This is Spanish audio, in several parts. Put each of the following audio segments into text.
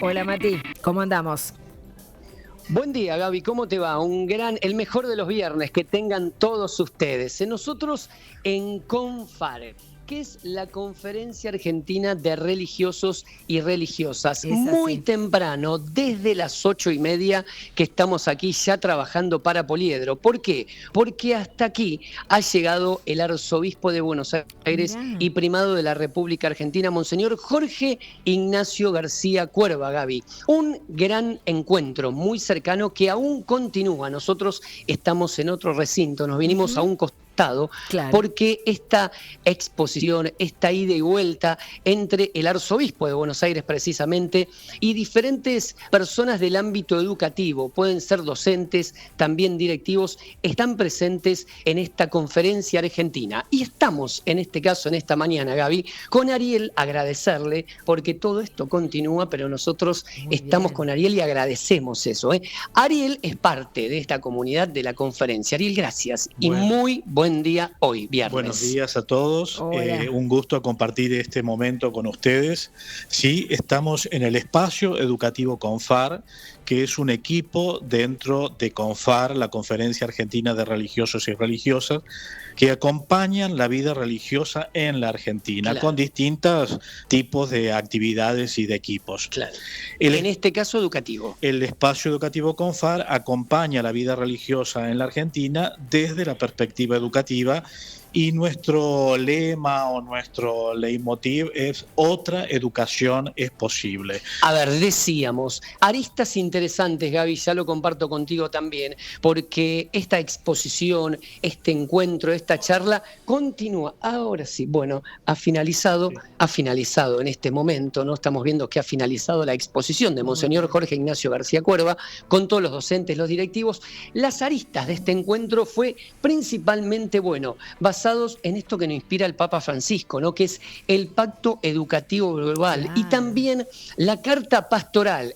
Hola Mati, ¿cómo andamos? Buen día, Gaby, ¿cómo te va? El mejor de los viernes, que tengan todos ustedes. Nosotros en CONFAR, que es la Conferencia Argentina de Religiosos y Religiosas, Es muy así. temprano, desde las 8:30, que estamos aquí ya trabajando para Poliedro. ¿Por qué? Porque hasta aquí ha llegado el arzobispo de Buenos Aires Mirá. y primado de la República Argentina, Monseñor Jorge Ignacio García Cuerva, Gaby. Un gran encuentro muy cercano que aún continúa. Nosotros estamos en otro recinto, nos vinimos a un costado Claro. porque esta exposición, esta ida y vuelta entre el arzobispo de Buenos Aires precisamente y diferentes personas del ámbito educativo, pueden ser docentes, también directivos, están presentes en esta conferencia argentina. Y estamos, en este caso, en esta mañana, Gaby, con Ariel, agradecerle, porque todo esto continúa, pero nosotros Muy estamos bien. con Ariel y agradecemos eso. Ariel es parte de esta comunidad de la conferencia. Ariel, gracias y Bueno, muy buen día hoy, buenos viernes. días a todos. Hola. Un gusto compartir este momento con ustedes. Sí, estamos en el espacio educativo CONFAR, que es un equipo dentro de CONFAR, la Conferencia Argentina de Religiosos y Religiosas, que acompañan la vida religiosa en la Argentina, Claro. con distintos tipos de actividades y de equipos. Claro. El- En este caso educativo. El espacio educativo CONFAR acompaña la vida religiosa en la Argentina desde la perspectiva educativa, y nuestro lema o nuestro leitmotiv es: otra educación es posible. A ver, decíamos, aristas interesantes, Gaby, ya lo comparto contigo también, porque esta exposición, este encuentro, esta charla continúa. Ahora sí, bueno, ha finalizado en este momento, ¿no? Estamos viendo que ha finalizado la exposición de Monseñor Jorge Ignacio García Cuerva con todos los docentes, los directivos. Las aristas de este encuentro fue principalmente, bueno, basados en esto que nos inspira el Papa Francisco, ¿no? Que es el Pacto Educativo Global, Claro. y también la carta pastoral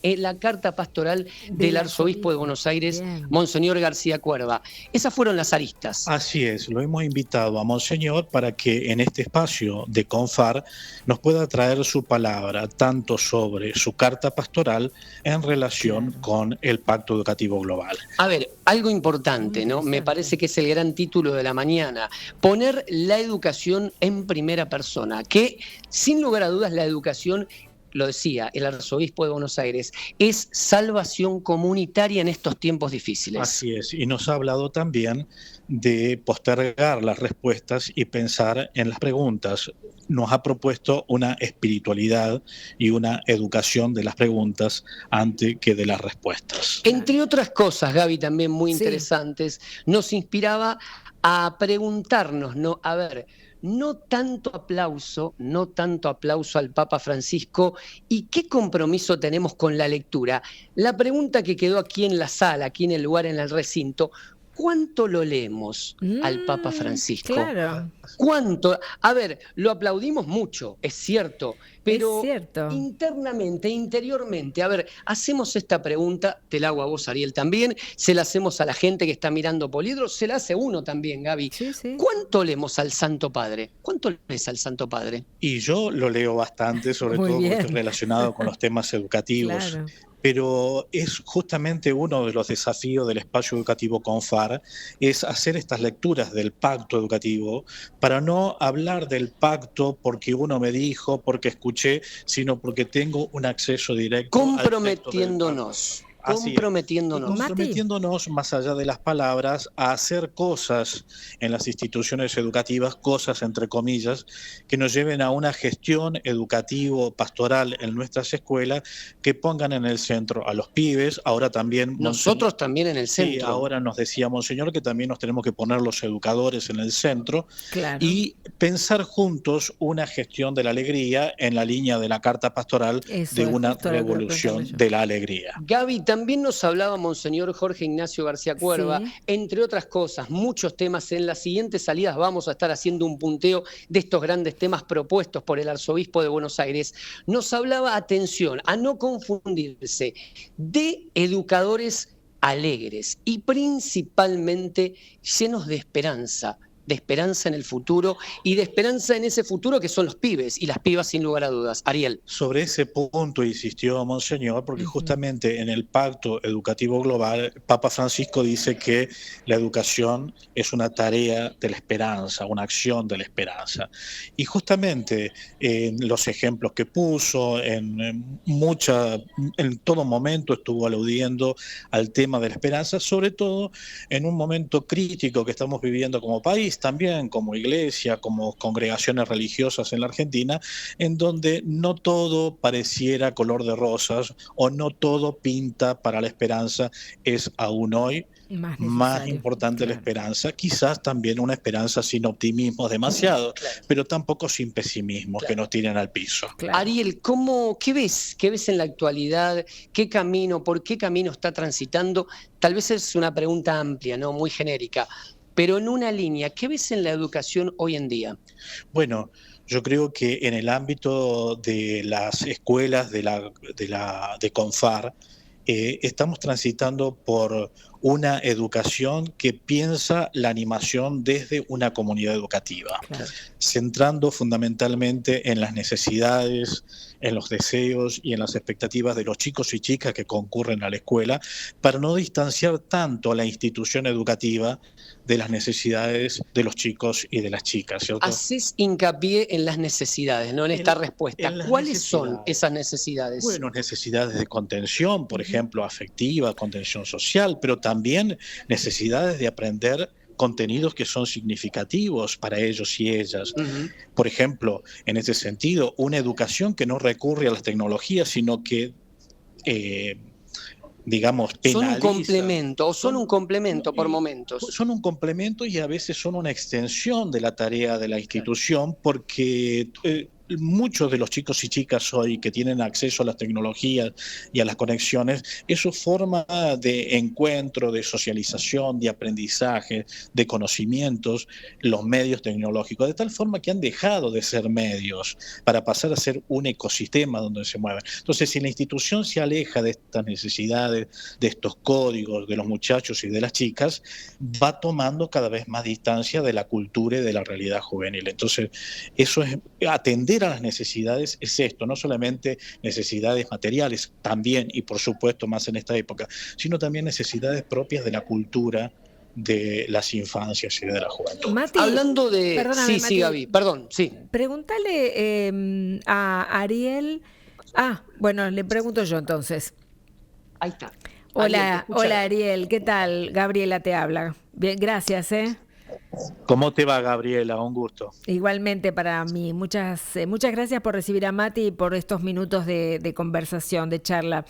del arzobispo de Buenos Aires, Bien. Monseñor García Cuerva. Esas fueron las aristas. Así es, lo hemos invitado a Monseñor para que en este espacio de CONFAR nos pueda traer su palabra, tanto sobre su carta pastoral en relación con el Pacto Educativo Global. A ver, algo importante, Muy ¿no? Me interesante. parece que es el gran título de la mañana. Poner la educación en primera persona, que sin lugar a dudas la educación, lo decía el arzobispo de Buenos Aires, es salvación comunitaria en estos tiempos difíciles. Así es, y nos ha hablado también de postergar las respuestas y pensar en las preguntas. Nos ha propuesto una espiritualidad y una educación de las preguntas antes que de las respuestas. Entre otras cosas, Gaby, también muy Sí. interesantes, nos inspiraba a preguntarnos, ¿no? A ver, no tanto aplauso al Papa Francisco, y qué compromiso tenemos con la lectura. La pregunta que quedó aquí en la sala, aquí en el lugar, en el recinto: ¿cuánto lo leemos al Papa Francisco? Claro, ¿Cuánto? A ver, lo aplaudimos mucho, es cierto, pero es cierto. internamente, interiormente, a ver, hacemos esta pregunta, te la hago a vos, Ariel, también, se la hacemos a la gente que está mirando Poliedro, se la hace uno también, Gaby. Sí, sí. ¿Cuánto leemos al Santo Padre? ¿Cuánto lees al Santo Padre? Y yo lo leo bastante, sobre Muy todo porque bien. estoy relacionado con los temas educativos. Claro. Pero es justamente uno de los desafíos del espacio educativo CONFAR, es hacer estas lecturas del pacto educativo, para no hablar del pacto porque uno me dijo, porque escuché, sino porque tengo un acceso directo al texto del pacto. Comprometiéndonos. Así es. Comprometiéndonos. Y comprometiéndonos, más allá de las palabras, a hacer cosas en las instituciones educativas, cosas entre comillas, que nos lleven a una gestión educativo-pastoral en nuestras escuelas, que pongan en el centro a los pibes. Ahora también Nosotros también en el centro. Sí, ahora nos decía Monseñor que también nos tenemos que poner los educadores en el centro, Claro. y pensar juntos una gestión de la alegría en la línea de la carta pastoral Eso de es una justo lo que revolución pensaba yo. de la alegría. Gaby, también nos hablaba Monseñor Jorge Ignacio García Cuerva, Sí. entre otras cosas, muchos temas. En las siguientes salidas vamos a estar haciendo un punteo de estos grandes temas propuestos por el arzobispo de Buenos Aires. Nos hablaba, atención, a no confundirse, de educadores alegres y principalmente llenos de esperanza, de esperanza en el futuro y de esperanza en ese futuro que son los pibes y las pibas sin lugar a dudas. Ariel. Sobre ese punto insistió Monseñor, porque justamente en el Pacto Educativo Global, Papa Francisco dice que la educación es una tarea de la esperanza, una acción de la esperanza. Y justamente en los ejemplos que puso, en todo momento estuvo aludiendo al tema de la esperanza, sobre todo en un momento crítico que estamos viviendo como país, también como iglesia, como congregaciones religiosas en la Argentina, en donde no todo pareciera color de rosas o no todo pinta para la esperanza. Es aún hoy más importante la esperanza, quizás también una esperanza sin optimismo demasiado, pero tampoco sin pesimismo que nos tiren al piso. Ariel, ¿qué ves? ¿Qué ves en la actualidad? ¿Qué camino, por qué camino está transitando? Tal vez es una pregunta amplia, ¿no? Muy genérica, pero en una línea, ¿qué ves en la educación hoy en día? Bueno, yo creo que en el ámbito de las escuelas de CONFAR, estamos transitando por una educación que piensa la animación desde una comunidad educativa, centrando fundamentalmente en las necesidades, en los deseos y en las expectativas de los chicos y chicas que concurren a la escuela, para no distanciar tanto a la institución educativa de las necesidades de los chicos y de las chicas, ¿cierto? Haces hincapié en las necesidades, ¿no? En esta respuesta. ¿Cuáles son esas necesidades? Bueno, necesidades de contención, por ejemplo, afectiva, contención social, pero también necesidades de aprender contenidos que son significativos para ellos y ellas. Por ejemplo, en ese sentido, una educación que no recurre a las tecnologías, sino que digamos, penaliza. Son un complemento por momentos. Son un complemento y a veces son una extensión de la tarea de la institución, porque muchos de los chicos y chicas hoy que tienen acceso a las tecnologías y a las conexiones, es su forma de encuentro, de socialización, de aprendizaje, de conocimientos, los medios tecnológicos, de tal forma que han dejado de ser medios para pasar a ser un ecosistema donde se mueven. Entonces, si la institución se aleja de estas necesidades, de estos códigos, de los muchachos y de las chicas, va tomando cada vez más distancia de la cultura y de la realidad juvenil. Entonces, eso es atender a las necesidades, es esto, no solamente necesidades materiales, también y por supuesto más en esta época, sino también necesidades propias de la cultura de las infancias y de la juventud. Mati, hablando de... perdóname, sí, Gaby, perdón, sí. Pregúntale a Ariel... bueno, le pregunto yo entonces. Ahí está. Hola Ariel, ¿qué tal? Gabriela te habla. Bien, gracias, ¿Cómo te va, Gabriela? Un gusto. Igualmente para mí. Muchas gracias por recibir a Mati y por estos minutos de conversación, de charla.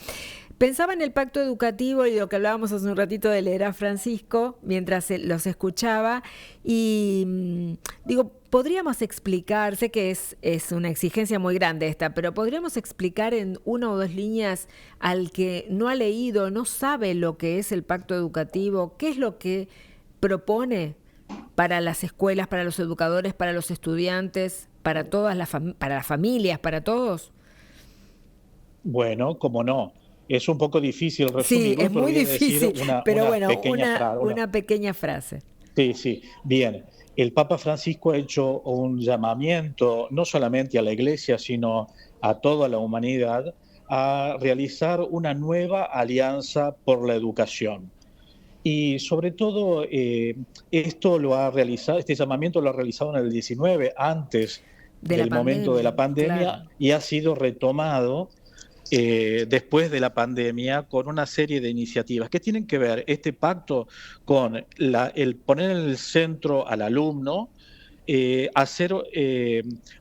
Pensaba en el pacto educativo y lo que hablábamos hace un ratito de leer a Francisco mientras los escuchaba y digo, podríamos explicar, sé que es una exigencia muy grande esta, pero podríamos explicar en una o dos líneas al que no ha leído, no sabe lo que es el pacto educativo, qué es lo que propone para las escuelas, para los educadores, para los estudiantes, para todas para las familias, para todos. Bueno, cómo no. Es un poco difícil resumirlo. Sí, es muy difícil, pero bueno, una pequeña frase. Sí, bien. El Papa Francisco ha hecho un llamamiento, no solamente a la Iglesia, sino a toda la humanidad, a realizar una nueva alianza por la educación. Y sobre todo, este llamamiento lo ha realizado en el 19, antes del momento de la pandemia, claro. Y ha sido retomado después de la pandemia con una serie de iniciativas que tienen que ver este pacto con el poner en el centro al alumno, hacer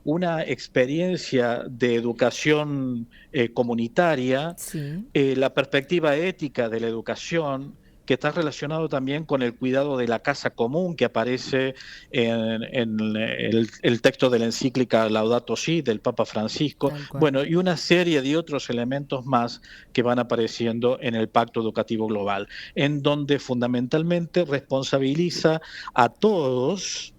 una experiencia de educación comunitaria, sí. La perspectiva ética de la educación, que está relacionado también con el cuidado de la casa común que aparece en el texto de la encíclica Laudato Si del Papa Francisco, bueno, y una serie de otros elementos más que van apareciendo en el Pacto Educativo Global, en donde fundamentalmente responsabiliza a todos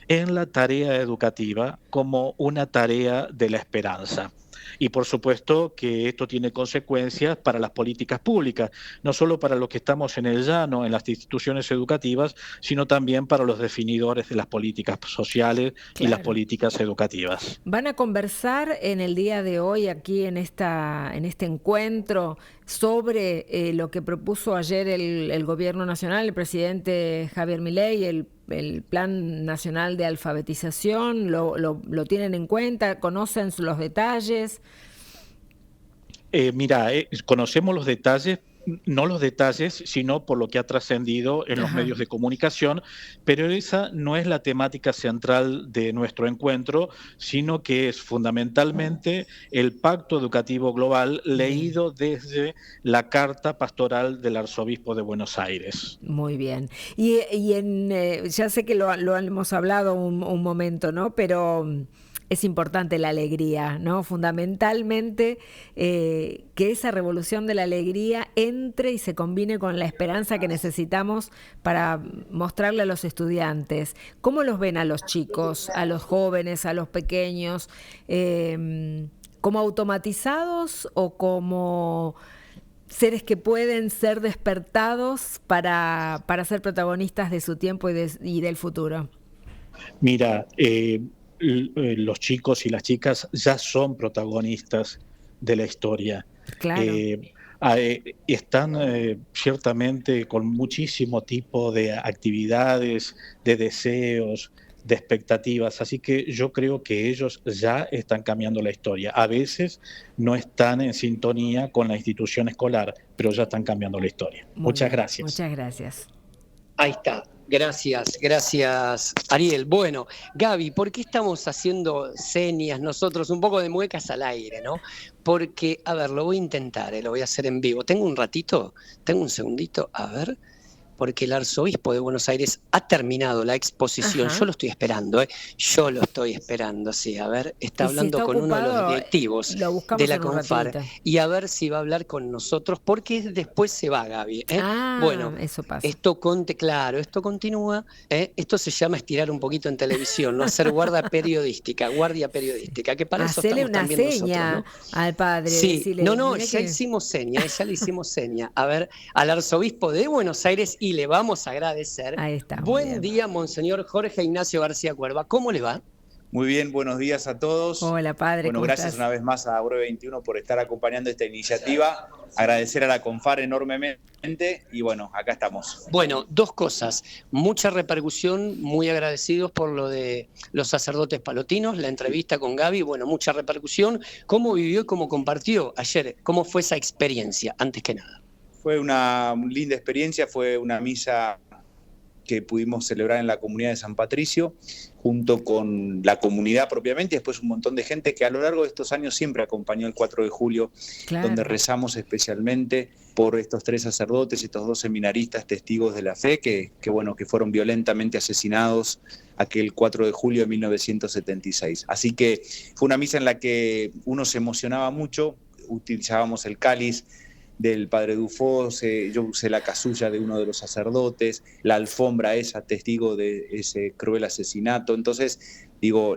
en la tarea educativa como una tarea de la esperanza. Y por supuesto que esto tiene consecuencias para las políticas públicas, no solo para los que estamos en el llano, en las instituciones educativas, sino también para los definidores de las políticas sociales y las Claro. políticas educativas. ¿Van a conversar en el día de hoy aquí en este encuentro sobre lo que propuso ayer el Gobierno Nacional, el presidente Javier Milei, el Plan Nacional de Alfabetización? ¿Lo tienen en cuenta? ¿Conocen los detalles? Mira, conocemos los detalles, no los detalles, sino por lo que ha trascendido en los Ajá. medios de comunicación, pero esa no es la temática central de nuestro encuentro, sino que es fundamentalmente el Pacto Educativo Global Bien. leído desde la Carta Pastoral del Arzobispo de Buenos Aires. Muy bien. Ya sé que lo hemos hablado un momento, ¿no? Pero es importante la alegría, ¿no? Fundamentalmente que esa revolución de la alegría entre y se combine con la esperanza que necesitamos para mostrarle a los estudiantes. ¿Cómo los ven a los chicos, a los jóvenes, a los pequeños? ¿Como automatizados o como seres que pueden ser despertados para ser protagonistas de su tiempo y del futuro? Mira, los chicos y las chicas ya son protagonistas de la historia. Claro. Están ciertamente con muchísimo tipo de actividades, de deseos, de expectativas, así que yo creo que ellos ya están cambiando la historia. A veces no están en sintonía con la institución escolar, pero ya están cambiando la historia. Muy Muchas bien. gracias. Muchas gracias. Ahí está. Gracias, Ariel. Bueno, Gaby, ¿por qué estamos haciendo señas nosotros, un poco de muecas al aire, ¿no? Porque, a ver, lo voy a intentar, lo voy a hacer en vivo. ¿Tengo un ratito? ¿Tengo un segundito? A ver. Porque el arzobispo de Buenos Aires ha terminado la exposición. Ajá. Yo lo estoy esperando, ¿eh? Yo lo estoy esperando, sí. A ver, está Y si hablando está con uno de los ocupado, directivos lo de buscamos la en un CONFAR ratito. y a ver si va a hablar con nosotros, porque después se va, Gaby, ¿eh? Bueno, Eso pasa. claro, esto continúa, ¿eh? Esto se llama estirar un poquito en televisión, no hacer guardia periodística, que para eso Hacele estamos una también nosotros, seña ¿no? al padre. Sí, Decirle, no, mire ya que... hicimos seña, ya le hicimos seña. A ver, al arzobispo de Buenos Aires, y le vamos a agradecer. Ahí está, muy Buen bien. día, Monseñor Jorge Ignacio García Cuerva. ¿Cómo le va? Muy bien, buenos días a todos. Hola, padre, Bueno, ¿cómo gracias estás? una vez más a Abre 21 por estar acompañando esta iniciativa. Agradecer a la CONFAR enormemente y bueno, acá estamos. Bueno, dos cosas. Mucha repercusión, muy agradecidos por lo de los sacerdotes palotinos, la entrevista con Gaby, bueno, mucha repercusión. ¿Cómo vivió y cómo compartió ayer? ¿Cómo fue esa experiencia, antes que nada? Fue una linda experiencia, fue una misa que pudimos celebrar en la comunidad de San Patricio, junto con la comunidad propiamente, y después un montón de gente que a lo largo de estos años siempre acompañó el 4 de julio, Claro. donde rezamos especialmente por estos 3 sacerdotes, estos 2 seminaristas testigos de la fe, que fueron violentamente asesinados aquel 4 de julio de 1976. Así que fue una misa en la que uno se emocionaba mucho, utilizábamos el cáliz del padre Dufós, yo usé la casulla de uno de los sacerdotes, la alfombra esa, testigo de ese cruel asesinato. Entonces,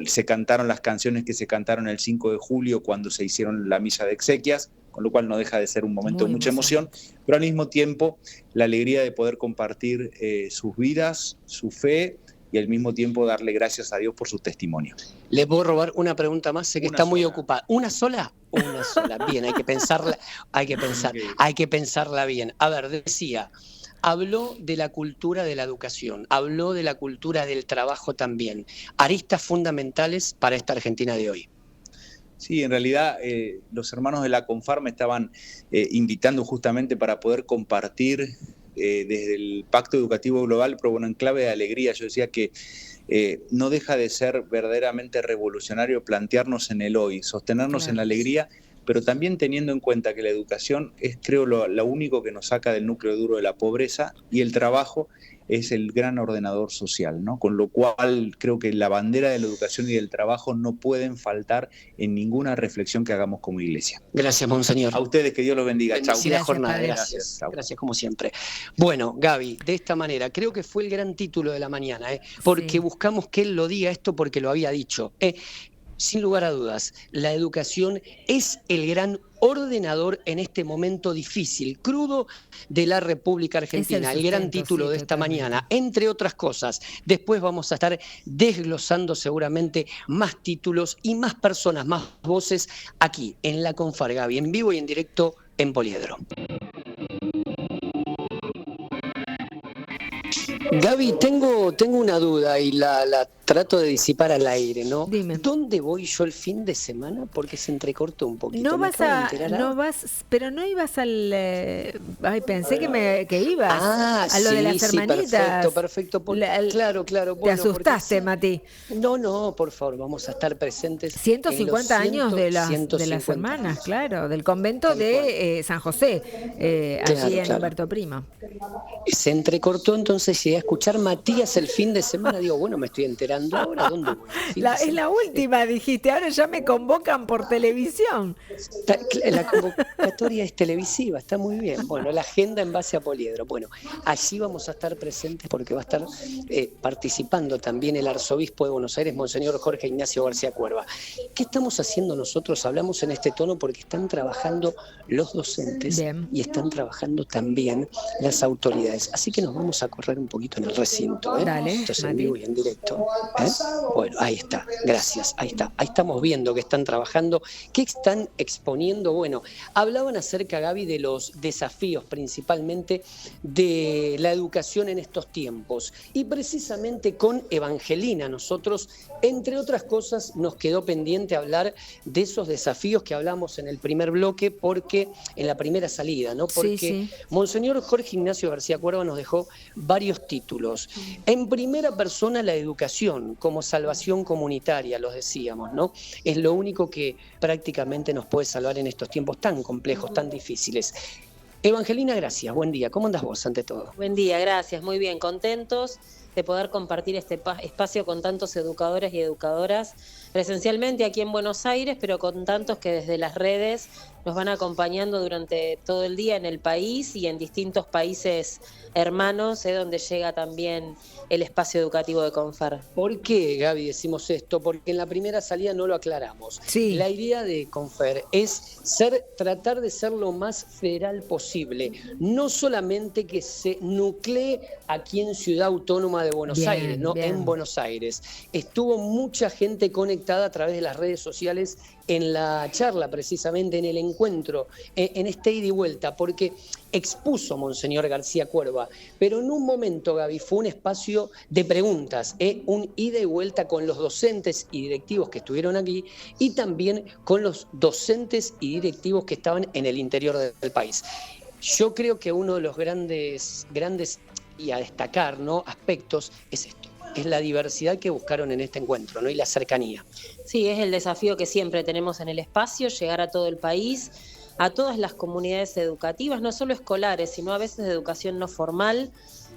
se cantaron las canciones que se cantaron el 5 de julio cuando se hicieron la misa de exequias, con lo cual no deja de ser un momento de mucha emoción, pero al mismo tiempo la alegría de poder compartir sus vidas, su fe, y al mismo tiempo darle gracias a Dios por su testimonio. ¿Le puedo robar una pregunta más? Sé que está muy ocupada. ¿Una sola? Una sola. Bien, hay que pensarla bien. A ver, decía, habló de la cultura de la educación, habló de la cultura del trabajo también. Aristas fundamentales para esta Argentina de hoy. Sí, en realidad los hermanos de la CONFAR me estaban invitando justamente para poder compartir desde el Pacto Educativo Global, pero bueno, en clave de alegría. Yo decía que no deja de ser verdaderamente revolucionario plantearnos en el hoy, sostenernos en la alegría, pero también teniendo en cuenta que la educación es, creo, lo único que nos saca del núcleo duro de la pobreza, y el trabajo es el gran ordenador social, ¿no? Con lo cual creo que la bandera de la educación y del trabajo no pueden faltar en ninguna reflexión que hagamos como iglesia. Gracias, monseñor. A ustedes, que Dios los bendiga. Chao. Bendecida jornada. padre. Gracias. Gracias, como siempre. Bueno, Gaby, de esta manera, creo que fue el gran título de la mañana, porque Sí. buscamos que él lo diga esto porque lo había dicho. Sin lugar a dudas, la educación es el gran ordenador en este momento difícil, crudo de la República Argentina, el gran sustento, título sí, de esta totalmente. mañana, entre otras cosas. Después vamos a estar desglosando seguramente más títulos y más personas, más voces aquí en la Confar, Gaby, en vivo y en directo en Poliedro. Gaby, tengo una duda y la trato de disipar al aire, ¿no? Dime. ¿Dónde voy yo el fin de semana? Porque se entrecortó un poquito. No ¿Me vas acabo de a, enterar no ahora? vas, pero no ibas al, ay, pensé que ibas a lo sí, de las sí, hermanitas. perfecto. Te Claro. Bueno, porque asustaste, sí. Mati. No, por favor, vamos a estar presentes. 150 años de las 150 hermanas, años. claro, del convento Tal de San José, allí en Claro. Humberto Primo. Se entrecortó, entonces llegué a escuchar Matías el fin de semana. Digo, bueno, me estoy enterando ahora. ¿Dónde voy? El fin de Es semana. la última, dijiste, ahora ya me convocan por televisión. La convocatoria es televisiva, está muy bien. Bueno, la agenda en base a Poliedro. Bueno, allí vamos a estar presentes porque va a estar participando también el arzobispo de Buenos Aires, Monseñor Jorge Ignacio García Cuerva. ¿Qué estamos haciendo nosotros? Hablamos en este tono porque están trabajando los docentes Bien. y están trabajando también las autoridades. Así que nos vamos a correr un poquito en el recinto. Dale, Esto es en Mati. vivo y en directo. Bueno, ahí está, gracias, ahí está. Ahí estamos viendo que están trabajando, que están exponiendo. Bueno, hablaban acerca, Gaby, de los desafíos principalmente de la educación en estos tiempos. Y precisamente con Evangelina nosotros, entre otras cosas, nos quedó pendiente hablar de esos desafíos que hablamos en el primer bloque, porque en la primera salida, ¿no? Porque Sí. Monseñor Jorge Ignacio García Cuerva nos dejó varios títulos. En primera persona, la educación como salvación comunitaria, los decíamos, ¿no? Es lo único que prácticamente nos puede salvar en estos tiempos tan complejos, tan difíciles. Evangelina, gracias. Buen día. ¿Cómo andas vos, ante todo? Buen día, gracias. Muy bien, contentos de poder compartir este espacio con tantos educadores y educadoras presencialmente aquí en Buenos Aires, pero con tantos que desde las redes nos van acompañando durante todo el día en el país y en distintos países hermanos, donde llega también el espacio educativo de Confar. ¿Por qué, Gaby, decimos esto? Porque en la primera salida no lo aclaramos. Sí. La idea de Confer es tratar de ser lo más federal posible. No solamente que se nuclee aquí en Ciudad Autónoma de Buenos Bien, Aires, ¿no? bien. En Buenos Aires. Estuvo mucha gente conectada a través de las redes sociales en la charla, precisamente en el encuentro, en este ida y vuelta, porque expuso Monseñor García Cuerva, pero en un momento, Gaby, fue un espacio de preguntas, un ida y vuelta con los docentes y directivos que estuvieron aquí y también con los docentes y directivos que estaban en el interior del país. Yo creo que uno de los grandes y a destacar, ¿no?, aspectos es esto. Es la diversidad que buscaron en este encuentro, ¿no? Y la cercanía. Sí, es el desafío que siempre tenemos en el espacio, llegar a todo el país, a todas las comunidades educativas, no solo escolares, sino a veces de educación no formal,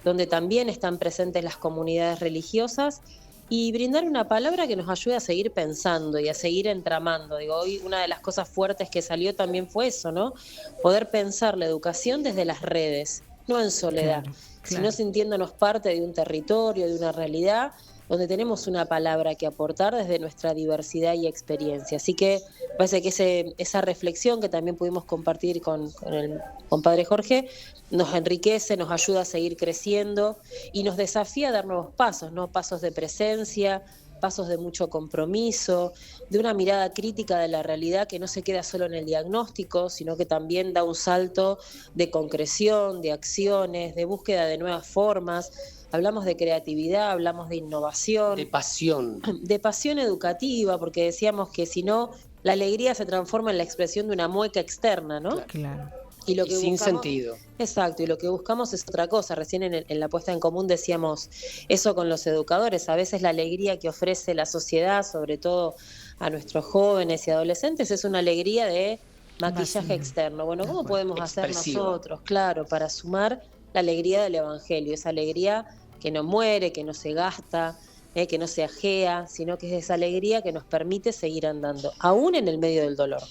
donde también están presentes las comunidades religiosas, y brindar una palabra que nos ayude a seguir pensando y a seguir entramando. Digo, hoy una de las cosas fuertes que salió también fue eso, ¿no? Poder pensar la educación desde las redes, no en soledad, sino sintiéndonos parte de un territorio, de una realidad, donde tenemos una palabra que aportar desde nuestra diversidad y experiencia. Así que parece que esa reflexión que también pudimos compartir con Padre Jorge nos enriquece, nos ayuda a seguir creciendo y nos desafía a dar nuevos pasos, ¿no? Pasos de presencia, pasos de mucho compromiso, de una mirada crítica de la realidad que no se queda solo en el diagnóstico, sino que también da un salto de concreción, de acciones, de búsqueda de nuevas formas. Hablamos de creatividad, hablamos de innovación. De pasión. De pasión educativa, porque decíamos que si no, la alegría se transforma en la expresión de una mueca externa, ¿no? Claro. Y lo que sin buscamos, sentido. Exacto, y lo que buscamos es otra cosa. Recién en la puesta en común decíamos eso con los educadores. A veces la alegría que ofrece la sociedad, sobre todo a nuestros jóvenes y adolescentes, es una alegría de maquillaje externo. Bueno, ¿cómo podemos hacer nosotros, claro, para sumar la alegría del Evangelio, esa alegría que no muere, que no se gasta, que no se ajea, sino que es esa alegría que nos permite seguir andando, aún en el medio del dolor.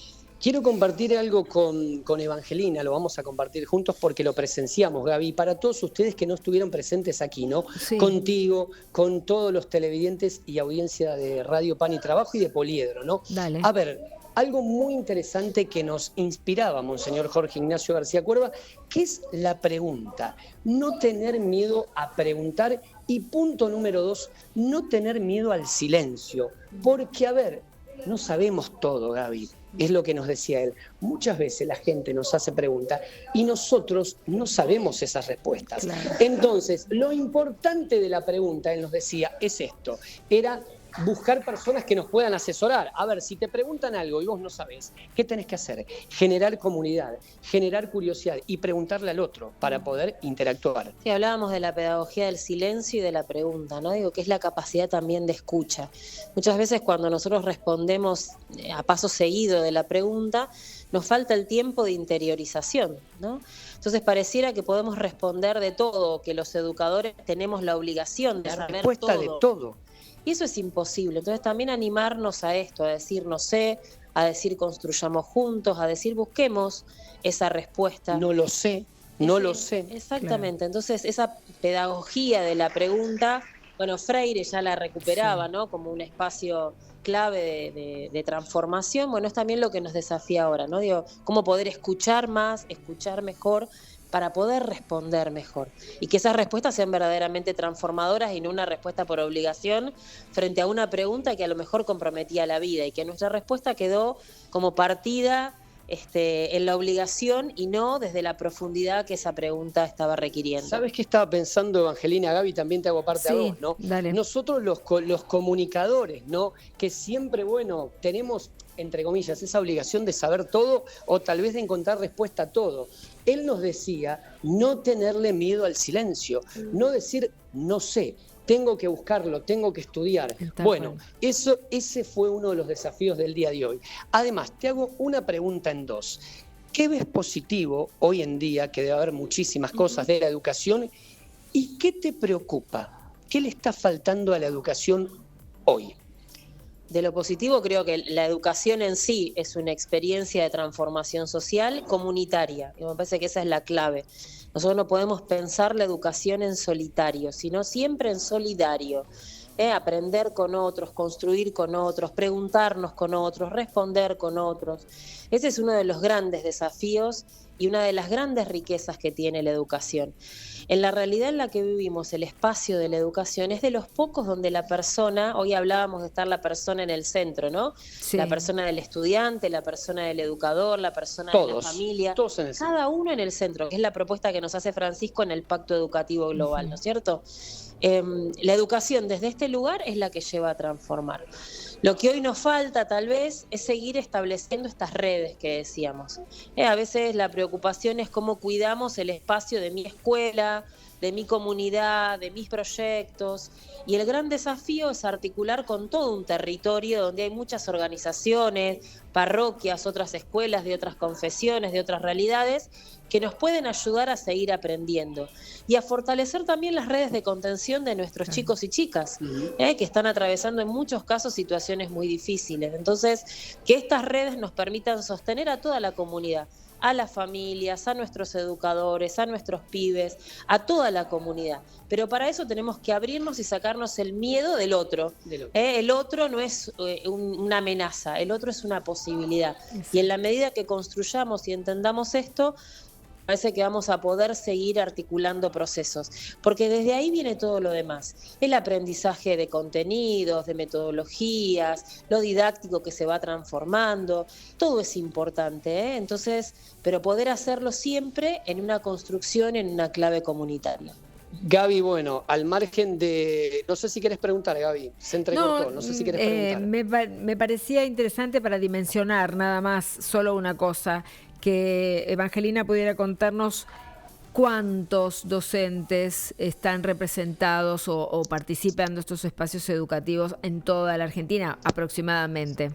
Quiero compartir algo con Evangelina, lo vamos a compartir juntos porque lo presenciamos, Gaby, para todos ustedes que no estuvieron presentes aquí, ¿no? Sí. Contigo, con todos los televidentes y audiencia de Radio Pan y Trabajo y de Poliedro, ¿no? Dale. A ver, algo muy interesante que nos inspiraba Monseñor Jorge Ignacio García Cuerva, que es la pregunta. No tener miedo a preguntar y punto número 2, no tener miedo al silencio. Porque, a ver, no sabemos todo, Gaby. Es lo que nos decía él. Muchas veces la gente nos hace preguntas y nosotros no sabemos esas respuestas. Claro. Entonces, lo importante de la pregunta, él nos decía, es esto. Era buscar personas que nos puedan asesorar. A ver, si te preguntan algo y vos no sabés, ¿qué tenés que hacer? Generar comunidad, generar curiosidad y preguntarle al otro para poder interactuar. Sí, hablábamos de la pedagogía del silencio y de la pregunta, ¿no? Digo, que es la capacidad también de escucha. Muchas veces cuando nosotros respondemos a paso seguido de la pregunta, nos falta el tiempo de interiorización, ¿no? Entonces pareciera que podemos responder de todo, que los educadores tenemos la obligación de La saber respuesta todo. de todo. Y eso es imposible. Entonces también animarnos a esto, a decir no sé, a decir construyamos juntos, a decir busquemos esa respuesta. No lo sé, no lo sé. Exactamente. Claro. Entonces esa pedagogía de la pregunta, bueno, Freire ya la recuperaba, Sí. ¿no? Como un espacio clave de transformación. Bueno, es también lo que nos desafía ahora, ¿no? Digo, cómo poder escuchar más, escuchar mejor, para poder responder mejor y que esas respuestas sean verdaderamente transformadoras y no una respuesta por obligación frente a una pregunta que a lo mejor comprometía la vida y que nuestra respuesta quedó como partida en la obligación y no desde la profundidad que esa pregunta estaba requiriendo. ¿Sabes qué estaba pensando, Evangelina? Gaby, también te hago parte a Sí, vos, ¿no? dale. Nosotros los comunicadores, ¿no? Que siempre, bueno, tenemos, entre comillas, esa obligación de saber todo o tal vez de encontrar respuesta a todo. Él nos decía no tenerle miedo al silencio, no decir no sé, tengo que buscarlo, tengo que estudiar. Bueno, ese fue uno de los desafíos del día de hoy. Además, te hago una pregunta en dos. ¿Qué ves positivo hoy en día, que debe haber muchísimas cosas de la educación, y qué te preocupa? ¿Qué le está faltando a la educación hoy? De lo positivo, creo que la educación en sí es una experiencia de transformación social comunitaria. Y me parece que esa es la clave. Nosotros no podemos pensar la educación en solitario, sino siempre en solidario. Aprender con otros, construir con otros, preguntarnos con otros, responder con otros. Ese es uno de los grandes desafíos y una de las grandes riquezas que tiene la educación. En la realidad en la que vivimos, el espacio de la educación es de los pocos donde la persona, hoy hablábamos de estar la persona en el centro, ¿no? Sí. La persona del estudiante, la persona del educador, la persona de la familia. Todos en el centro. Cada uno en el centro, que es la propuesta que nos hace Francisco en el Pacto Educativo Global, ¿no es cierto? La educación desde este lugar es la que lleva a transformar. Lo que hoy nos falta tal vez es seguir estableciendo estas redes que decíamos. A veces la preocupación es cómo cuidamos el espacio de mi escuela, de mi comunidad, de mis proyectos, y el gran desafío es articular con todo un territorio donde hay muchas organizaciones, parroquias, otras escuelas de otras confesiones, de otras realidades, que nos pueden ayudar a seguir aprendiendo y a fortalecer también las redes de contención de nuestros chicos y chicas, que están atravesando en muchos casos situaciones muy difíciles. Entonces, que estas redes nos permitan sostener a toda la comunidad, a las familias, a nuestros educadores, a nuestros pibes, a toda la comunidad. Pero para eso tenemos que abrirnos y sacarnos el miedo del otro. El otro no es una amenaza, el otro es una posibilidad. Y en la medida que construyamos y entendamos esto, parece que vamos a poder seguir articulando procesos, porque desde ahí viene todo lo demás. El aprendizaje de contenidos, de metodologías, lo didáctico que se va transformando, todo es importante, ¿eh? Entonces, pero poder hacerlo siempre en una construcción, en una clave comunitaria. Gaby, bueno, al margen de... No sé si quieres preguntar, Gaby, se entrecortó, no sé si quieres preguntar. Me parecía interesante para dimensionar nada más solo una cosa, que Evangelina pudiera contarnos cuántos docentes están representados o participan de estos espacios educativos en toda la Argentina, aproximadamente.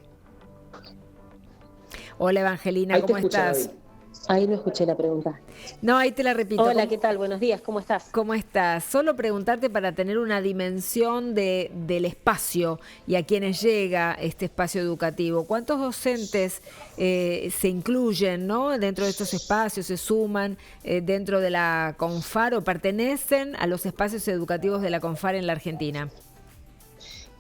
Hola Evangelina, ¿cómo estás? Gaby. Ahí no escuché la pregunta. No, ahí te la repito. Hola, ¿qué tal? Buenos días, ¿cómo estás? ¿Cómo estás? Solo preguntarte para tener una dimensión del espacio y a quienes llega este espacio educativo. ¿Cuántos docentes se incluyen, ¿no?, dentro de estos espacios, se suman dentro de la CONFAR o pertenecen a los espacios educativos de la CONFAR en la Argentina?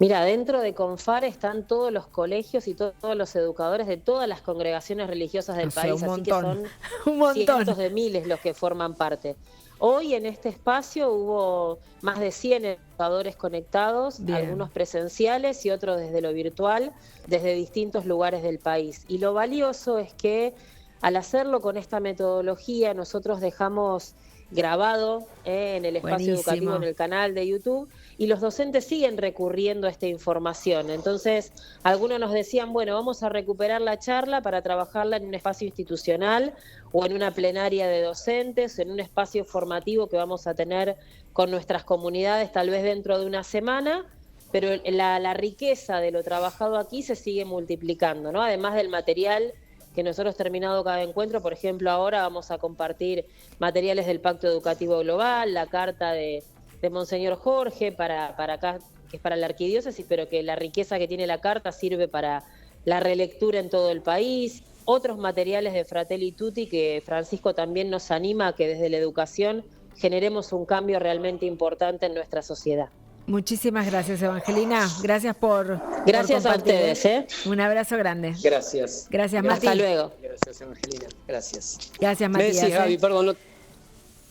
Mira, dentro de CONFAR están todos los colegios y todos los educadores de todas las congregaciones religiosas del país, un así que montón, son un montón. cientos de miles los que forman parte. Hoy en este espacio hubo más de 100 educadores conectados, Bien. Algunos presenciales y otros desde lo virtual, desde distintos lugares del país. Y lo valioso es que al hacerlo con esta metodología nosotros dejamos grabado en el espacio Buenísimo. educativo, en el canal de YouTube, y los docentes siguen recurriendo a esta información. Entonces, algunos nos decían, bueno, vamos a recuperar la charla para trabajarla en un espacio institucional o en una plenaria de docentes, en un espacio formativo que vamos a tener con nuestras comunidades tal vez dentro de una semana, pero la riqueza de lo trabajado aquí se sigue multiplicando, ¿no? Además del material que nosotros, terminado cada encuentro, por ejemplo, ahora vamos a compartir materiales del Pacto Educativo Global, la carta de Monseñor Jorge para acá, que es para la arquidiócesis, pero que la riqueza que tiene la carta sirve para la relectura en todo el país. Otros materiales de Fratelli Tutti que Francisco también nos anima a que desde la educación generemos un cambio realmente importante en nuestra sociedad. Muchísimas gracias, Evangelina. Gracias por Gracias a compartir. ustedes. Un abrazo grande. Gracias. Gracias, Mati. Hasta luego. Gracias, Evangelina. Gracias. Gracias, Me Matías. decís, Gaby, perdón.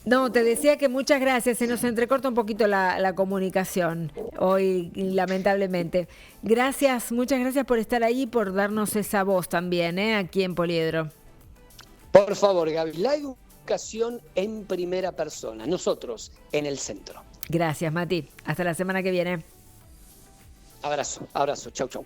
No, te decía que muchas gracias. Se nos entrecorta un poquito la comunicación hoy, lamentablemente. Gracias, muchas gracias por estar ahí y por darnos esa voz también, aquí en Poliedro. Por favor, Gaby, la educación en primera persona, nosotros en el centro. Gracias, Mati. Hasta la semana que viene. Abrazo, abrazo. Chau, chau.